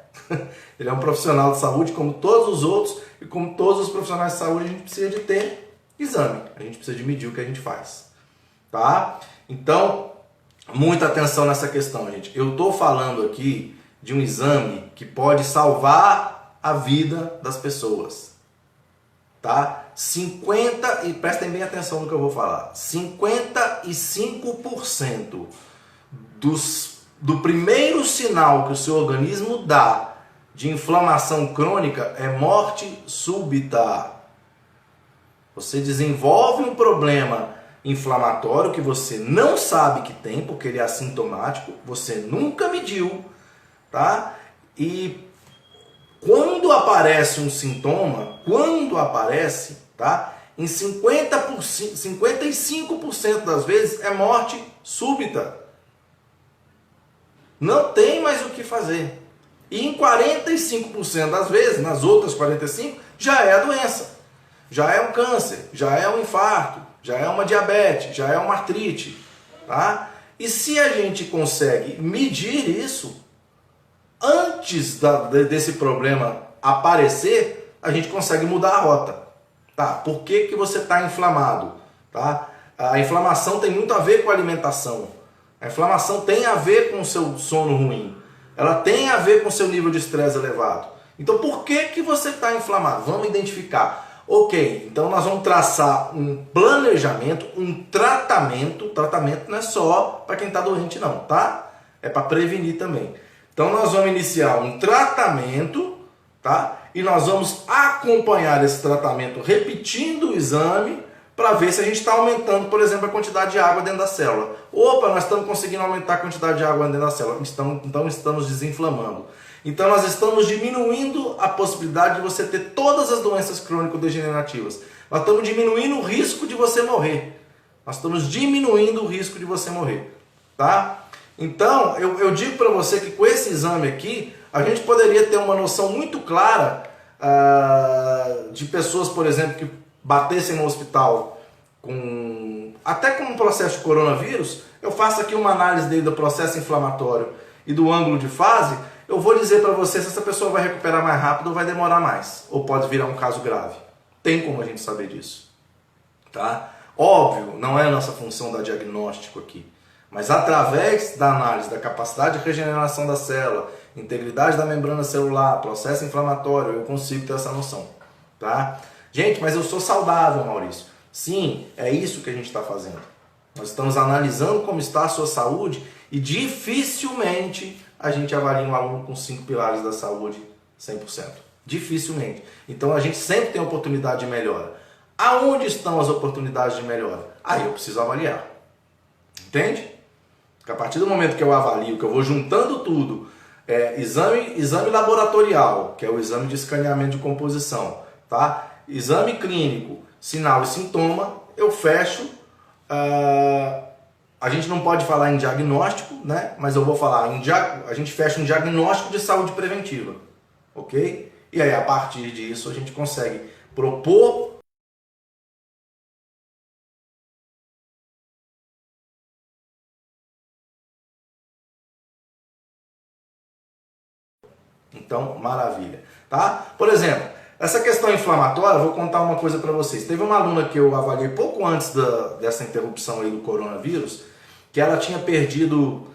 Ele é um profissional de saúde como todos os outros, e como todos os profissionais de saúde a gente precisa de ter exame, a gente precisa de medir o que a gente faz, tá? Então, muita atenção nessa questão, gente. Eu estou falando aqui de um exame que pode salvar a vida das pessoas, tá? E prestem bem atenção no que eu vou falar, 55% do primeiro sinal que o seu organismo dá de inflamação crônica é morte súbita. Você desenvolve um problema inflamatório que você não sabe que tem, porque ele é assintomático, você nunca mediu, tá? E quando aparece um sintoma, tá? Em 55% das vezes é morte súbita. Não tem mais o que fazer. E em 45% das vezes, nas outras 45%, já é a doença. Já é um câncer, já é um infarto, já é uma diabetes, já é uma artrite, tá? E se a gente consegue medir isso, antes desse problema aparecer, a gente consegue mudar a rota, tá? Por que você está inflamado, tá? A inflamação tem muito a ver com a alimentação. A inflamação tem a ver com o seu sono ruim. Ela tem a ver com o seu nível de estresse elevado. Então, por que você está inflamado? Vamos identificar. Ok, então nós vamos traçar um planejamento, um tratamento. Tratamento não é só para quem está doente não, tá? É para prevenir também. Então, nós vamos iniciar um tratamento, tá? E nós vamos acompanhar esse tratamento repetindo o exame, para ver se a gente está aumentando, por exemplo, a quantidade de água dentro da célula. Opa, nós estamos conseguindo aumentar a quantidade de água dentro da célula. Então estamos desinflamando. Então nós estamos diminuindo a possibilidade de você ter todas as doenças crônico-degenerativas. Nós estamos diminuindo o risco de você morrer. Nós estamos diminuindo o risco de você morrer. Tá? Então, eu digo para você que com esse exame aqui, a gente poderia ter uma noção muito clara de pessoas, por exemplo, que batessem no hospital até com um processo de coronavírus. Eu faço aqui uma análise do processo inflamatório e do ângulo de fase, eu vou dizer para você se essa pessoa vai recuperar mais rápido ou vai demorar mais, ou pode virar um caso grave. Tem como a gente saber disso, tá? Óbvio, não é a nossa função dar diagnóstico aqui, mas através da análise da capacidade de regeneração da célula, integridade da membrana celular, processo inflamatório, eu consigo ter essa noção, tá? Gente, mas eu sou saudável, Maurício. Sim, é isso que a gente está fazendo. Nós estamos analisando como está a sua saúde e dificilmente a gente avalia um aluno com 5 pilares da saúde 100%. Dificilmente. Então a gente sempre tem oportunidade de melhora. Aonde estão as oportunidades de melhora? Aí eu preciso avaliar. Entende? Porque a partir do momento que eu avalio, que eu vou juntando tudo, exame laboratorial, que é o exame de escaneamento de composição, tá? Exame clínico, sinal e sintoma, eu fecho. A gente não pode falar em diagnóstico, né? Mas eu vou falar a gente fecha um diagnóstico de saúde preventiva, ok? E aí a partir disso a gente consegue propor então, maravilha, tá? Por exemplo, essa questão inflamatória, eu vou contar uma coisa para vocês. Teve uma aluna que eu avaliei pouco antes dessa interrupção aí do coronavírus, que ela tinha perdido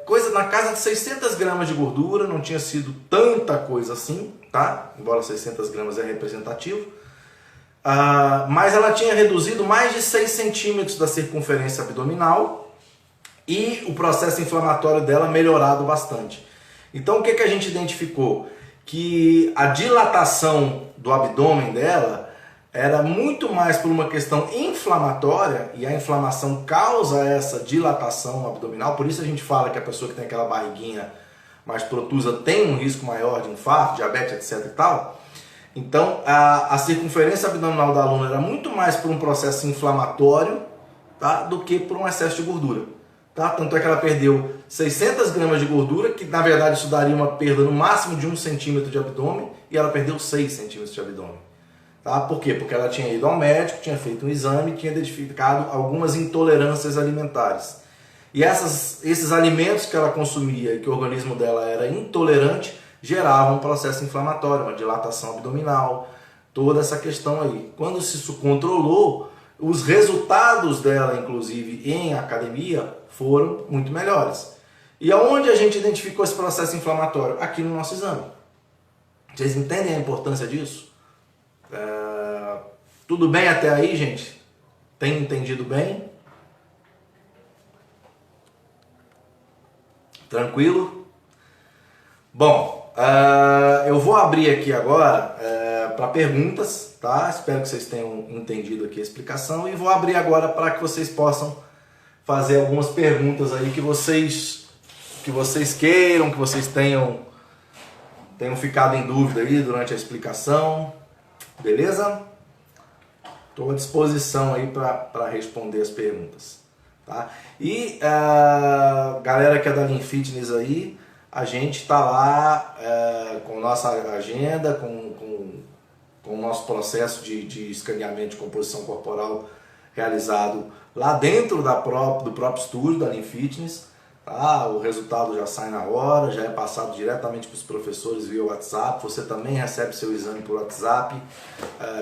coisa na casa de 600 gramas de gordura, não tinha sido tanta coisa assim, tá? Embora 600 gramas é representativo. Mas ela tinha reduzido mais de 6 centímetros da circunferência abdominal e o processo inflamatório dela melhorado bastante. Então o que a gente identificou? Que a dilatação do abdômen dela era muito mais por uma questão inflamatória, e a inflamação causa essa dilatação abdominal, por isso a gente fala que a pessoa que tem aquela barriguinha mais protusa tem um risco maior de infarto, diabetes, etc e tal. Então a circunferência abdominal da aluna era muito mais por um processo inflamatório, tá, do que por um excesso de gordura. Tá? Tanto é que ela perdeu 600 gramas de gordura, que na verdade isso daria uma perda no máximo de 1 centímetro de abdômen, e ela perdeu 6 centímetros de abdômen. Tá? Por quê? Porque ela tinha ido ao médico, tinha feito um exame e tinha identificado algumas intolerâncias alimentares. E esses alimentos que ela consumia e que o organismo dela era intolerante, geravam um processo inflamatório, uma dilatação abdominal, toda essa questão aí. Quando isso controlou, os resultados dela, inclusive em academia, foram muito melhores. E aonde a gente identificou esse processo inflamatório? Aqui no nosso exame. Vocês entendem a importância disso? Tudo bem até aí, gente? Tem entendido bem? Tranquilo? Bom, eu vou abrir aqui agora para perguntas, tá? Espero que vocês tenham entendido aqui a explicação e vou abrir agora para que vocês possam fazer algumas perguntas aí que vocês queiram, que vocês tenham ficado em dúvida aí durante a explicação, beleza? Estou à disposição aí para responder as perguntas, tá? E galera que é da Lean Fitness aí, a gente está lá com nossa agenda, com o nosso processo de escaneamento de composição corporal realizado lá dentro do próprio estúdio da Lean Fitness. Tá? O resultado já sai na hora, já é passado diretamente para os professores via WhatsApp. Você também recebe seu exame por WhatsApp,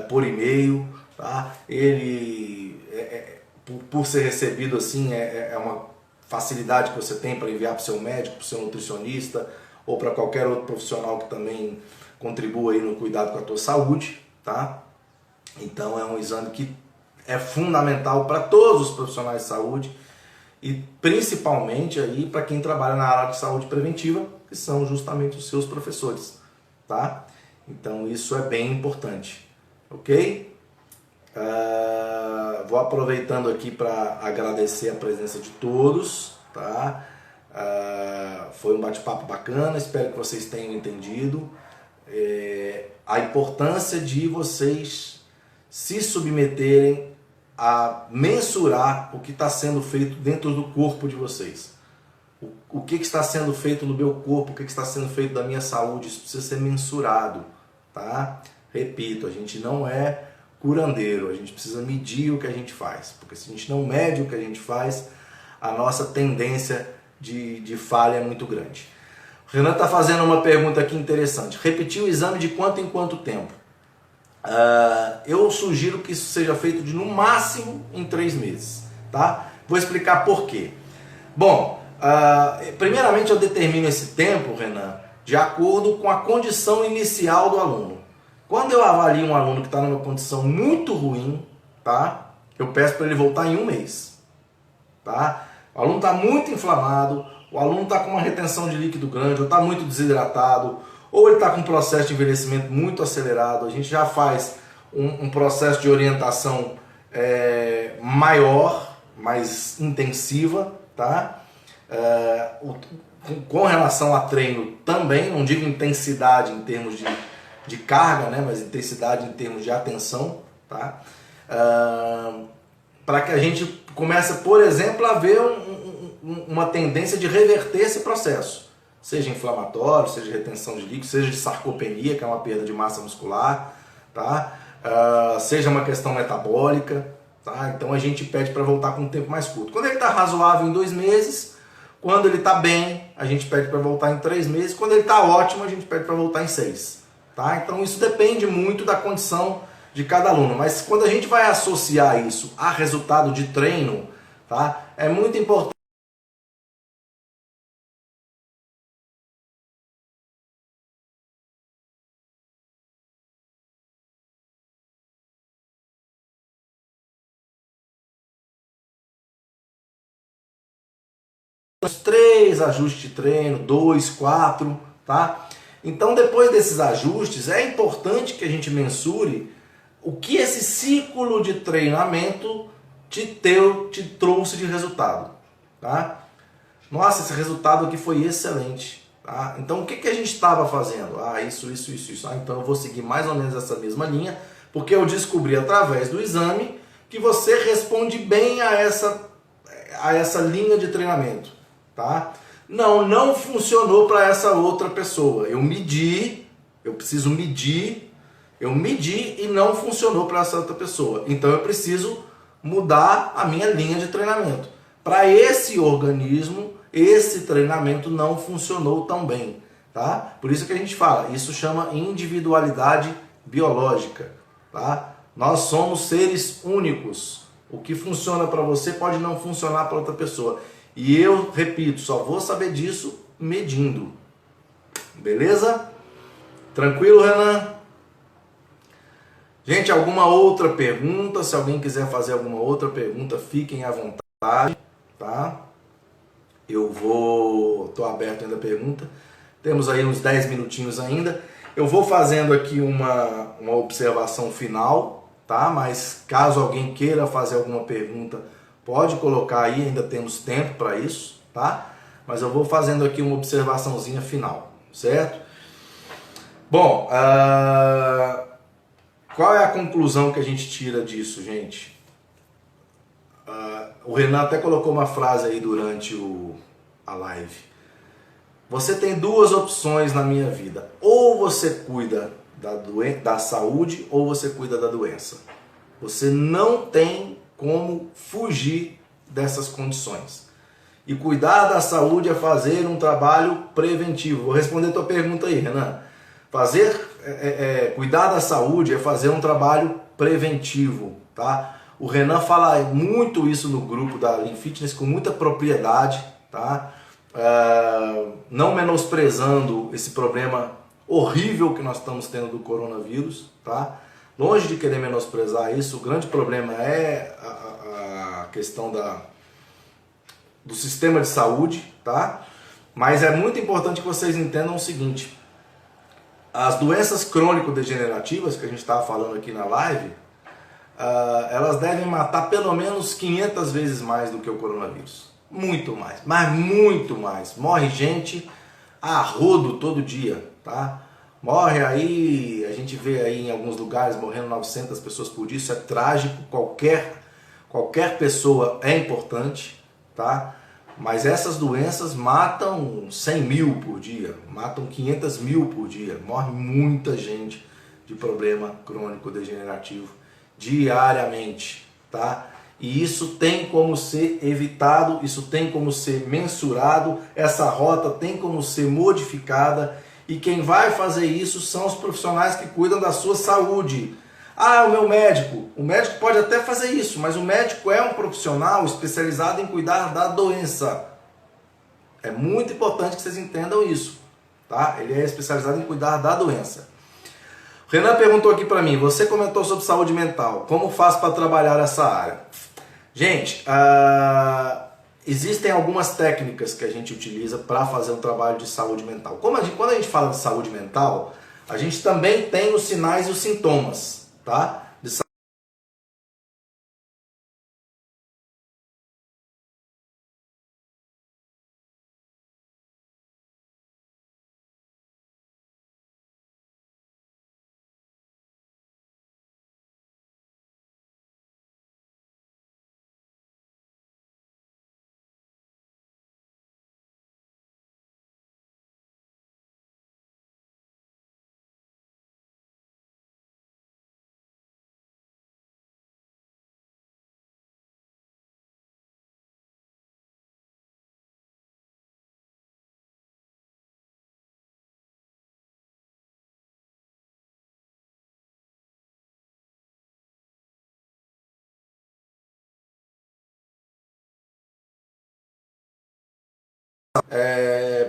por e-mail. Tá? Ele, por ser recebido assim, é uma facilidade que você tem para enviar para o seu médico, para o seu nutricionista ou para qualquer outro profissional que também contribua aí no cuidado com a tua saúde. Tá? Então é um exame que é fundamental para todos os profissionais de saúde e principalmente aí para quem trabalha na área de saúde preventiva, que são justamente os seus professores, tá? Então isso é bem importante, ok? Vou aproveitando aqui para agradecer a presença de todos, tá? Foi um bate-papo bacana, espero que vocês tenham entendido a importância de vocês se submeterem a mensurar o que está sendo feito dentro do corpo de vocês. O que está sendo feito no meu corpo, o que está sendo feito da minha saúde, isso precisa ser mensurado, tá? Repito, a gente não é curandeiro, a gente precisa medir o que a gente faz, porque se a gente não mede o que a gente faz, a nossa tendência de falha é muito grande. O Renan está fazendo uma pergunta aqui interessante. Repetir o exame de quanto em quanto tempo? Eu sugiro que isso seja feito de no máximo em 3 meses, tá? Vou explicar por quê. Bom, primeiramente eu determino esse tempo, Renan, de acordo com a condição inicial do aluno. Quando eu avalio um aluno que está numa condição muito ruim, tá? Eu peço para ele voltar em 1 mês, tá? O aluno está muito inflamado, o aluno está com uma retenção de líquido grande, ou está muito desidratado, ou ele está com um processo de envelhecimento muito acelerado. A gente já faz um processo de orientação maior, mais intensiva, tá? Com relação a treino também, não digo intensidade em termos de carga, né? Mas intensidade em termos de atenção, tá? Para que a gente comece, por exemplo, a ver uma tendência de reverter esse processo, seja inflamatório, seja retenção de líquido, seja de sarcopenia, que é uma perda de massa muscular, tá? Seja uma questão metabólica, tá? Então a gente pede para voltar com um tempo mais curto. Quando ele está razoável, em 2 meses. Quando ele está bem, a gente pede para voltar em 3 meses. Quando ele está ótimo, a gente pede para voltar em 6. Tá? Então isso depende muito da condição de cada aluno. Mas quando a gente vai associar isso a resultado de treino, tá? É muito importante. 3 ajustes de treino, 2, 4, tá? Então depois desses ajustes é importante que a gente mensure o que esse ciclo de treinamento te trouxe de resultado, tá? Nossa, esse resultado aqui foi excelente, tá? Então o que a gente estava fazendo? Isso. Então eu vou seguir mais ou menos essa mesma linha, porque eu descobri através do exame que você responde bem a essa linha de treinamento. Tá? Não funcionou para essa outra pessoa. Eu medi e não funcionou para essa outra pessoa. Então eu preciso mudar a minha linha de treinamento. Para esse organismo, esse treinamento não funcionou tão bem. Tá? Por isso que a gente fala, isso chama individualidade biológica. Tá? Nós somos seres únicos. O que funciona para você pode não funcionar para outra pessoa. E eu, repito, só vou saber disso medindo. Beleza? Tranquilo, Renan? Gente, alguma outra pergunta? Se alguém quiser fazer alguma outra pergunta, fiquem à vontade, tá? Tô aberto ainda a pergunta. Temos aí uns 10 minutinhos ainda. Eu vou fazendo aqui uma observação final, tá? Mas caso alguém queira fazer alguma pergunta, pode colocar aí, ainda temos tempo para isso, tá? Mas eu vou fazendo aqui uma observaçãozinha final, certo? Bom, qual é a conclusão que a gente tira disso, gente? O Renan até colocou uma frase aí durante a live. Você tem 2 opções na minha vida. Ou você cuida da saúde, ou você cuida da doença. Você não tem como fugir dessas condições. E cuidar da saúde é fazer um trabalho preventivo. Vou responder a tua pergunta aí, Renan. Cuidar da saúde é fazer um trabalho preventivo, tá? O Renan fala muito isso no grupo da Lean Fitness com muita propriedade, tá? Não menosprezando esse problema horrível que nós estamos tendo do coronavírus, tá? Longe de querer menosprezar isso, o grande problema é a questão do sistema de saúde, tá? Mas é muito importante que vocês entendam o seguinte: as doenças crônico-degenerativas que a gente estava falando aqui na live, elas devem matar pelo menos 500 vezes mais do que o coronavírus. Muito mais, mas muito mais. Morre gente a rodo todo dia, tá? Morre aí, a gente vê aí em alguns lugares morrendo 900 pessoas por dia, isso é trágico, qualquer pessoa é importante, tá? Mas essas doenças matam 100 mil por dia, matam 500 mil por dia, morre muita gente de problema crônico degenerativo diariamente, tá? E isso tem como ser evitado, isso tem como ser mensurado, essa rota tem como ser modificada, e quem vai fazer isso são os profissionais que cuidam da sua saúde. Ah, o meu médico. O médico pode até fazer isso, mas o médico é um profissional especializado em cuidar da doença. É muito importante que vocês entendam isso, tá? Ele é especializado em cuidar da doença. O Renan perguntou aqui para mim, você comentou sobre saúde mental, como faz para trabalhar essa área? Gente, existem algumas técnicas que a gente utiliza para fazer um trabalho de saúde mental. Quando a gente fala de saúde mental, a gente também tem os sinais e os sintomas, tá?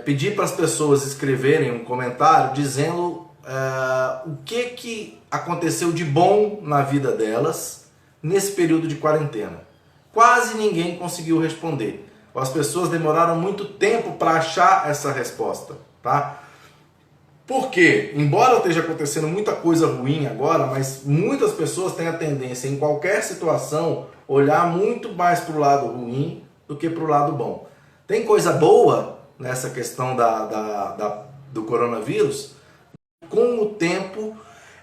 Pedir para as pessoas escreverem um comentário dizendo o que aconteceu de bom na vida delas nesse período de quarentena. Quase ninguém conseguiu responder. As pessoas demoraram muito tempo para achar essa resposta, tá? Porque, embora esteja acontecendo muita coisa ruim agora, mas muitas pessoas têm a tendência, em qualquer situação, olhar muito mais para o lado ruim do que para o lado bom. Tem coisa boa nessa questão do coronavírus. Com o tempo,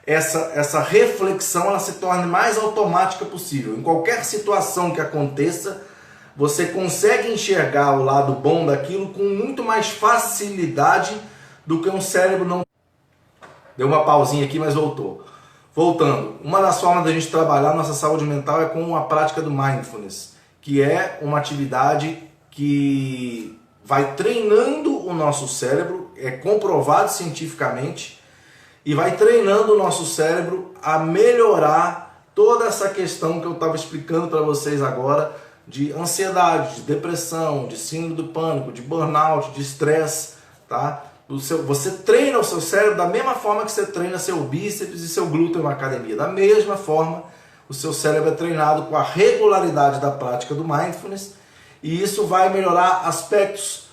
essa reflexão ela se torna mais automática possível. Em qualquer situação que aconteça, você consegue enxergar o lado bom daquilo com muito mais facilidade do que um cérebro não... Deu uma pausinha aqui, mas voltou. Voltando, uma das formas da gente trabalhar nossa saúde mental é com a prática do mindfulness, que é uma atividade que vai treinando o nosso cérebro, é comprovado cientificamente, e vai treinando o nosso cérebro a melhorar toda essa questão que eu estava explicando para vocês agora, de ansiedade, de depressão, de síndrome do pânico, de burnout, de estresse, tá? Você treina o seu cérebro da mesma forma que você treina seu bíceps e seu glúteo na academia. Da mesma forma, o seu cérebro é treinado com a regularidade da prática do mindfulness, e isso vai melhorar aspectos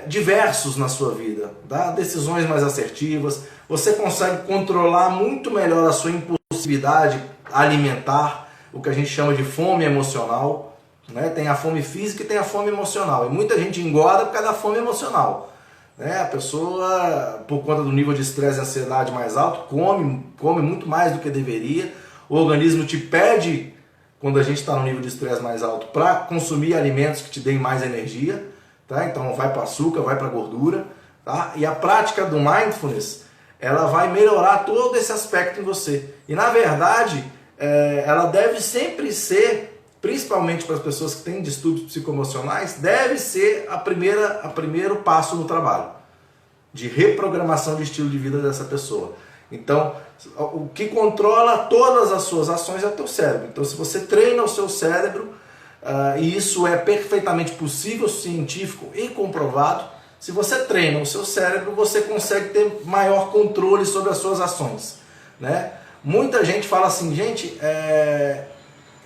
diversos na sua vida, tá? Decisões mais assertivas, você consegue controlar muito melhor a sua impulsividade alimentar, o que a gente chama de fome emocional, né? Tem a fome física e tem a fome emocional, e muita gente engorda por causa da fome emocional, né? A pessoa, por conta do nível de estresse e ansiedade mais alto, come muito mais do que deveria, o organismo te pede, quando a gente está no nível de estresse mais alto, para consumir alimentos que te deem mais energia, tá? Então vai para açúcar, vai para gordura, tá? E a prática do mindfulness, ela vai melhorar todo esse aspecto em você. E na verdade, ela deve sempre ser, principalmente para as pessoas que têm distúrbios psicoemocionais, deve ser o primeiro passo no trabalho de reprogramação de estilo de vida dessa pessoa. Então, o que controla todas as suas ações é o teu cérebro. Então, se você treina o seu cérebro, e isso é perfeitamente possível, científico e comprovado, se você treina o seu cérebro, você consegue ter maior controle sobre as suas ações, né? Muita gente fala assim, gente,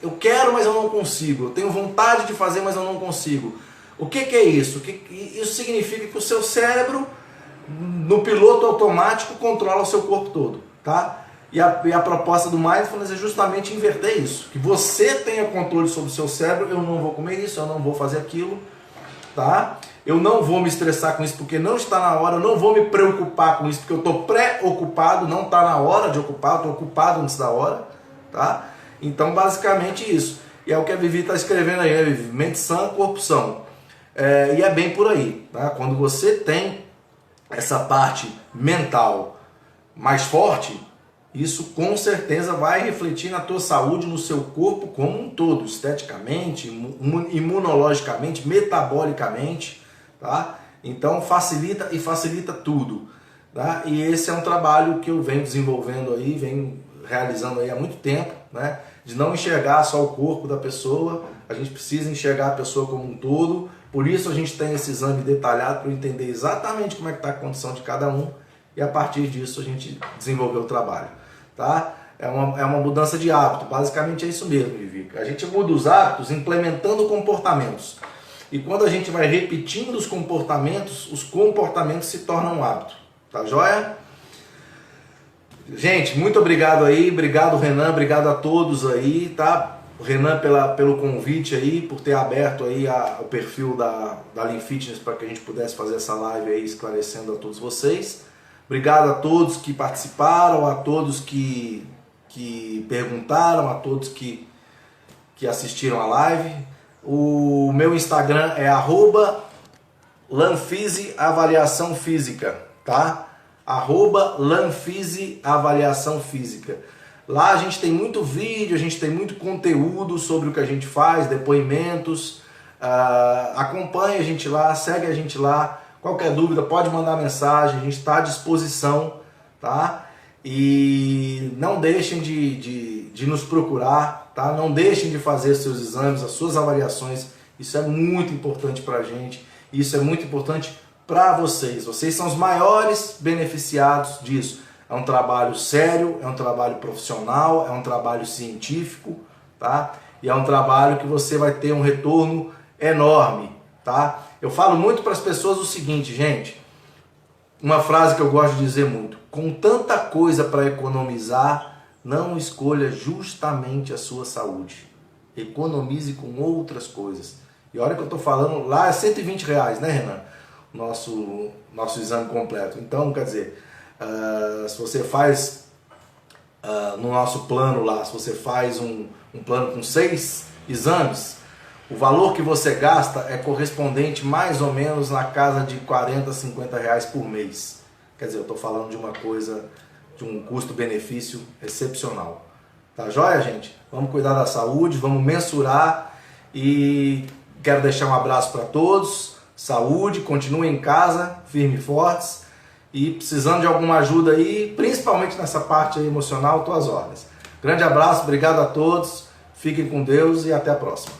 eu quero, mas eu não consigo. Eu tenho vontade de fazer, mas eu não consigo. O que é isso? Isso significa que o seu cérebro, no piloto automático, controla o seu corpo todo, tá? E a proposta do Mindfulness é justamente inverter isso. Que você tenha controle sobre o seu cérebro. Eu não vou comer isso, eu não vou fazer aquilo, tá? Eu não vou me estressar com isso porque não está na hora. Eu não vou me preocupar com isso porque eu estou pré-ocupado. Não está na hora de ocupar, eu estou ocupado antes da hora, tá? Então, basicamente isso. E é o que a Vivi está escrevendo aí, né, Vivi? Mente sã, corpo são. E é bem por aí, tá? Quando você tem essa parte mental mais forte, isso com certeza vai refletir na tua saúde, no seu corpo como um todo, esteticamente, imunologicamente, metabolicamente, tá? Então facilita e facilita tudo, tá? E esse é um trabalho que eu venho desenvolvendo aí, venho realizando aí há muito tempo, né? De não enxergar só o corpo da pessoa, a gente precisa enxergar a pessoa como um todo, por isso a gente tem esse exame detalhado para entender exatamente como é que está a condição de cada um e a partir disso a gente desenvolver o trabalho, tá? É uma mudança de hábito, basicamente é isso mesmo, Vivi. A gente muda os hábitos implementando comportamentos. E quando a gente vai repetindo os comportamentos se tornam um hábito, tá joia? Gente, muito obrigado aí, obrigado Renan, obrigado a todos aí, tá? Renan pelo convite aí, por ter aberto aí o perfil da Lean Fitness para que a gente pudesse fazer essa live aí esclarecendo a todos vocês. Obrigado a todos que participaram, a todos que perguntaram, a todos que assistiram a live. O meu Instagram é @lanfise_avaliação_física, tá? @lanfise_avaliação_física. Lá a gente tem muito vídeo, a gente tem muito conteúdo sobre o que a gente faz, depoimentos. Acompanhe a gente lá, segue a gente lá. Qualquer dúvida pode mandar mensagem, a gente está à disposição, tá? E não deixem de nos procurar, tá? Não deixem de fazer seus exames, as suas avaliações. Isso é muito importante para a gente, isso é muito importante para vocês. Vocês são os maiores beneficiados disso. É um trabalho sério, é um trabalho profissional, é um trabalho científico, tá? E é um trabalho que você vai ter um retorno enorme, tá? Eu falo muito para as pessoas o seguinte, gente, uma frase que eu gosto de dizer muito: com tanta coisa para economizar, não escolha justamente a sua saúde. Economize com outras coisas. E olha que eu estou falando, lá é R$120, né, Renan? Nosso exame completo. Então, quer dizer, se você faz no nosso plano lá, se você faz um plano com 6 exames, o valor que você gasta é correspondente mais ou menos na casa de R$40, R$50 por mês. Quer dizer, eu estou falando de uma coisa, de um custo-benefício excepcional. Tá joia, gente? Vamos cuidar da saúde, vamos mensurar e quero deixar um abraço para todos. Saúde, continuem em casa, firmes e fortes. E precisando de alguma ajuda aí, principalmente nessa parte aí emocional, tô às ordens. Grande abraço, obrigado a todos, fiquem com Deus e até a próxima.